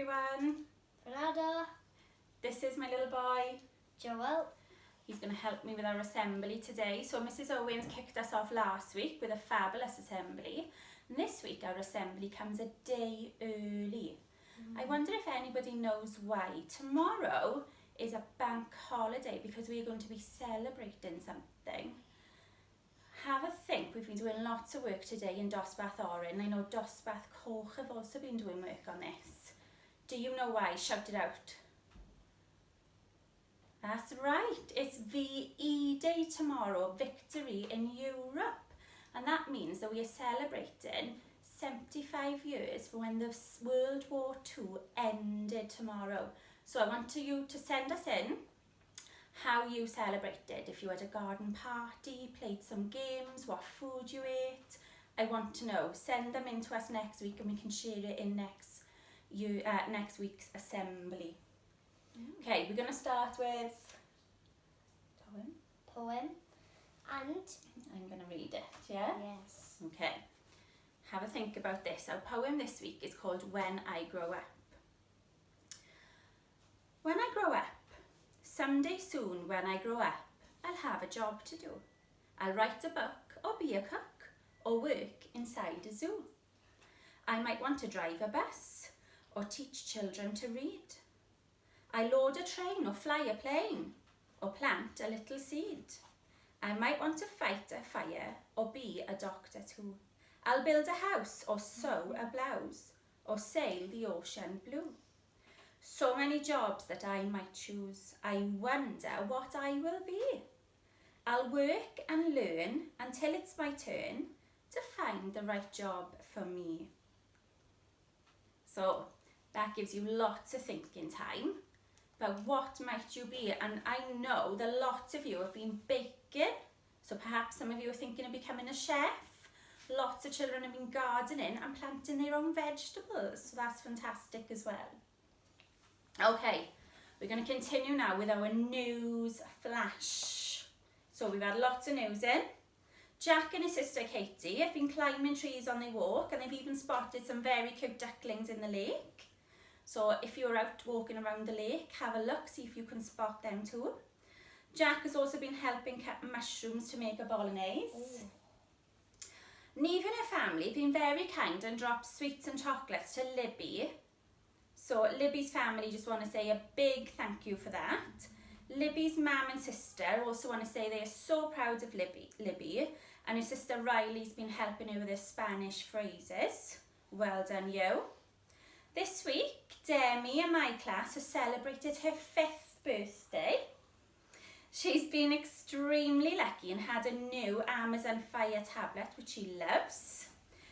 everyone. Fernanda. This is my little boy, Joel. He's going to help me with our assembly today. So Mrs. Owens kicked us off last week with a fabulous assembly. And this week our assembly comes a day early. I wonder if anybody knows why. Tomorrow is a bank holiday because we're going to be celebrating something. Have a think. We've been doing lots of work today in Dosbarth Oren. I know Dosbarth Coch have also been doing work on this. Do you know why? Shout it out. That's right. It's VE Day tomorrow, Victory in Europe. And that means that we are celebrating 75 years for when the World War II ended tomorrow. So I want you to send us in how you celebrated. If you had a garden party, played some games, what food you ate. I want to know. Send them in to us next week and we can share it in next week's assembly. Okay, we're going to start with Poem. And? I'm going to read it, yeah? Yes. Okay. Have a think about this. Our poem this week is called When I Grow Up. When I grow up, someday soon when I grow up, I'll have a job to do. I'll write a book or be a cook or work inside a zoo. I might want to drive a bus or teach children to read. I load a train or fly a plane or plant a little seed. I might want to fight a fire or be a doctor too. I'll build a house or sew a blouse or sail the ocean blue. So many jobs that I might choose. I wonder what I will be. I'll work and learn until it's my turn to find the right job for me. So that gives you lots of thinking time. But what might you be? And I know that lots of you have been baking. So perhaps some of you are thinking of becoming a chef. Lots of children have been gardening and planting their own vegetables. So that's fantastic as well. Okay, we're going to continue now with our news flash. So we've had lots of news in. Jack and his sister Katie have been climbing trees on their walk and they've even spotted some very cute ducklings in the lake. So if you're out walking around the lake, have a look, see if you can spot them too. Jack has also been helping cut mushrooms to make a bolognese. Neve and her family have been very kind and dropped sweets and chocolates to Libby. So Libby's family just want to say a big thank you for that. Libby's mum and sister also want to say they are so proud of Libby and her sister Riley's been helping her with her Spanish phrases. Well done you. This week, Demi in my class has celebrated her 5th birthday. She's been extremely lucky and had a new Amazon Fire tablet, which she loves.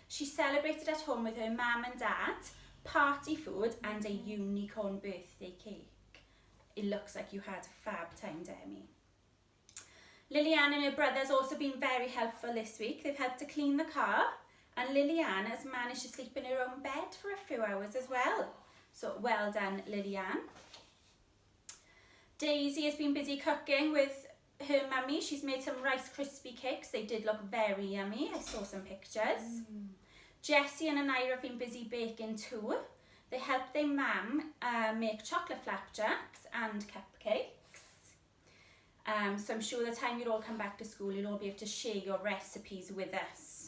She celebrated at home with her mum and dad, party food and a unicorn birthday cake. It looks like you had a fab time, Demi. Lillian and her brother's also been very helpful this week. They've helped to clean the car. And Lillian has managed to sleep in her own bed for a few hours as well. So well done, Lillian. Daisy has been busy cooking with her mummy. She's made some Rice Krispie cakes. They did look very yummy. I saw some pictures. Jessie and Anira have been busy baking too. They helped their mum make chocolate flapjacks and cupcakes. So I'm sure the time you all come back to school, you'll all be able to share your recipes with us.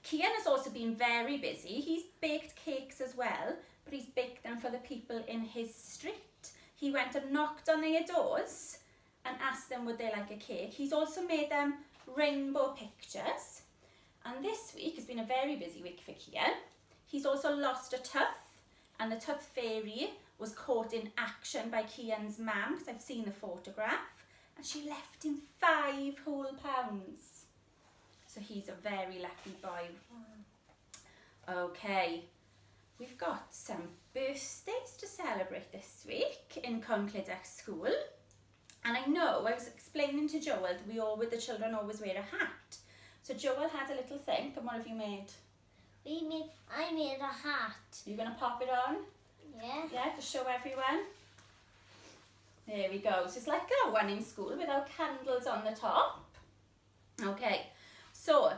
Kian has also been very busy. He's baked cakes as well, but he's baked them for the people in his street. He went and knocked on their doors and asked them would they like a cake. He's also made them rainbow pictures. And this week has been a very busy week for Kian. He's also lost a tooth, and the tooth fairy was caught in action by Kian's mum, because I've seen the photograph, and she left him 5 whole pounds. So he's a very lucky boy. Okay, we've got some birthdays to celebrate this week in Conclydach School. And I know, I was explaining to Joel that with the children always wear a hat. So Joel had a little think, and what have you made? I made a hat. You're going to pop it on? Yeah. Yeah, to show everyone. There we go. So it's like a one in school with our candles on the top. Okay. So,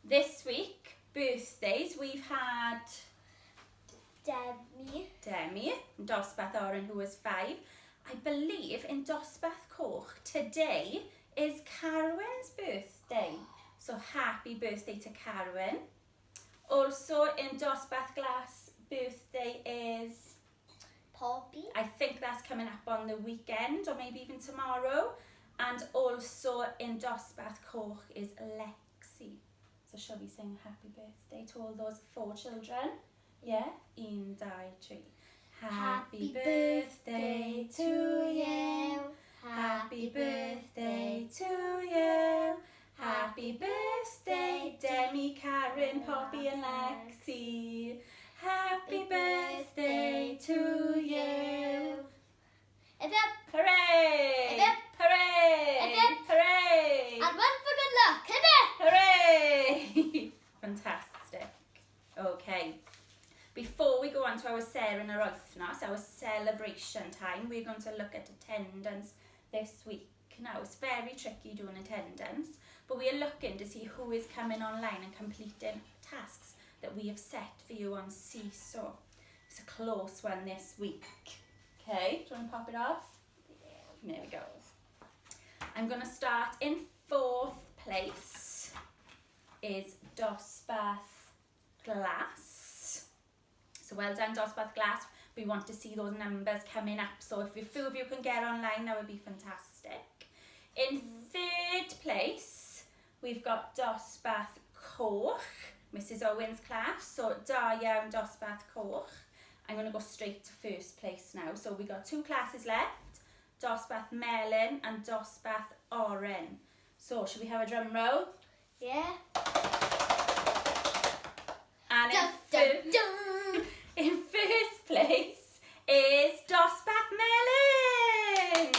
this week, birthdays, we've had Demi. Demi, in Dosbarth Oren, who was 5. I believe in Dosbarth Coch today is Carwyn's birthday. So happy birthday to Carwyn. Also in Dosbarth Glas, birthday is Poppy. I think that's coming up on the weekend or maybe even tomorrow. And also in Dosbarth Coch is Lexi. So shall we sing happy birthday to all those 4 children? Yeah? 1, 2, 3. Happy birthday to you. Happy birthday to you. Happy birthday, Demi, Karen, Poppy and Lexi. Happy birthday to you. Hip hip. Hooray! Hip hip. Hooray! Hip hip. Hooray! And one for good luck. Hip hip. Hooray! Fantastic. Okay. Before we go on to our Sarah yr wythnos, our celebration time, we're going to look at attendance this week. Now, it's very tricky doing attendance, but we are looking to see who is coming online and completing tasks that we have set for you on Seesaw. It's a close one this week. Okay, do you want to pop it off? There we go. I'm going to start in 4th place is Dosbarth Glas. So well done, Dosbarth Glas. We want to see those numbers coming up. So if a few of you can get online, that would be fantastic. In 3rd place, we've got Dosbarth Coch, Mrs Owen's class. So da iawn Dosbarth Coch. I'm going to go straight to 1st place now. So we got 2 classes left, Dosbarth Melyn and Dosbarth Oren. So should we have a drum roll? Yeah. And Dun, dun, dun. in 1st place is Dosbarth Melyn.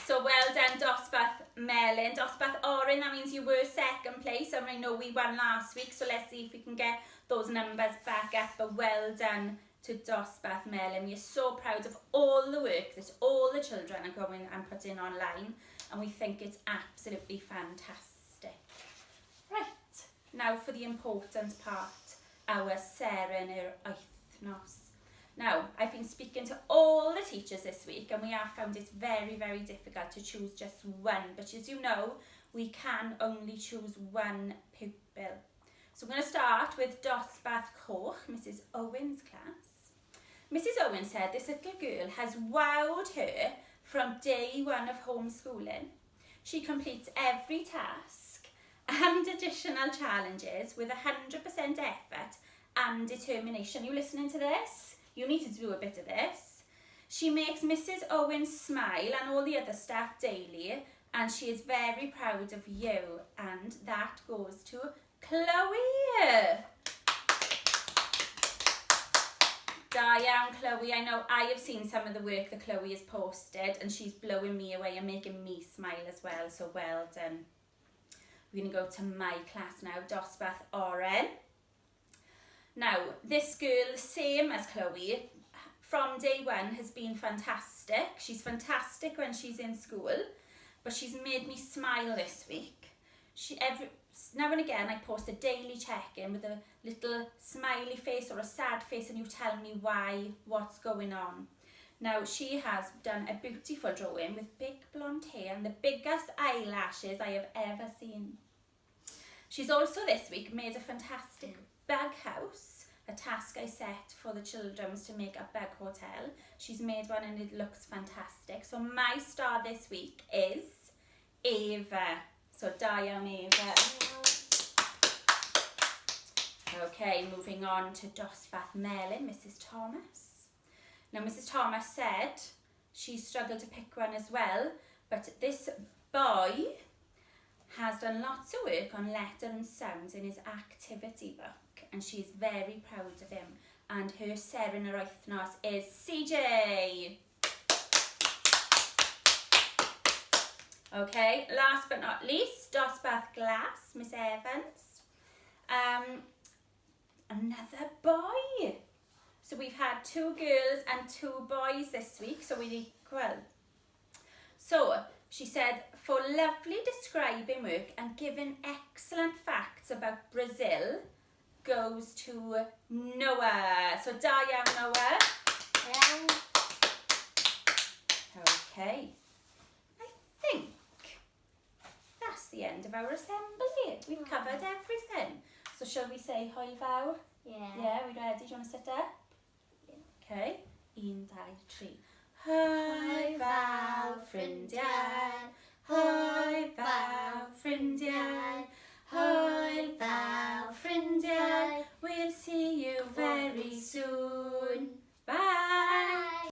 So well done, Dosbarth Melyn. Dosbarth Oren, that means you were 2nd place, and I know we won last week, so let's see if we can get those numbers back up. But well done to Dosbarth Melyn. We are so proud of all the work that all the children are going and putting online, and we think it's absolutely fantastic. Right, now for the important part, our Sarah yr wythnos. Now, I've been speaking to all the teachers this week, and we have found it very, very difficult to choose just one. But as you know, we can only choose one pupil. So I'm going to start with Dosbarth Coch, Mrs Owen's class. Mrs Owen said this little girl has wowed her from day 1 of homeschooling. She completes every task and additional challenges with 100% effort and determination. You listening to this? You need to do a bit of this. She makes Mrs Owen smile and all the other staff daily, and she is very proud of you. And that goes to Chloe. Da iawn, Chloe. I know I have seen some of the work that Chloe has posted, and she's blowing me away and making me smile as well, so well done. We're going to go to my class now, Dosbarth Oren. Now, this girl, same as Chloe, from day 1 has been fantastic. She's fantastic when she's in school, but she's made me smile this week. Now and again, I post a daily check-in with a little smiley face or a sad face, and you tell me why, what's going on. Now, she has done a beautiful drawing with big blonde hair and the biggest eyelashes I have ever seen. She's also this week made a fantastic bag house. A task I set for the children was to make a bag hotel. She's made one and it looks fantastic. So my star this week is Ava. So da iawn, Ava. Okay, moving on to Dosbarth Melyn, Mrs Thomas. Now Mrs Thomas said she struggled to pick one as well, but this boy has done lots of work on letter and sounds in his activity book, and she's very proud of him. And her Sarah yr wythnos is CJ. Okay, last but not least, Dosbarth Glas, Miss Evans. Another boy. So we've had 2 girls and 2 boys this week, so we're equal. So she said, for lovely describing work and giving excellent facts about Brazil, goes to Noah. So da iawn, Noah. Okay. I think that's the end of our assembly. We've covered everything. So shall we say hwyl fawr? Yeah, we ready? Do you want to sit up? Okay. 1, 2, 3. Hwyl fawr ffrindiau, hwyl fawr ffrindiau.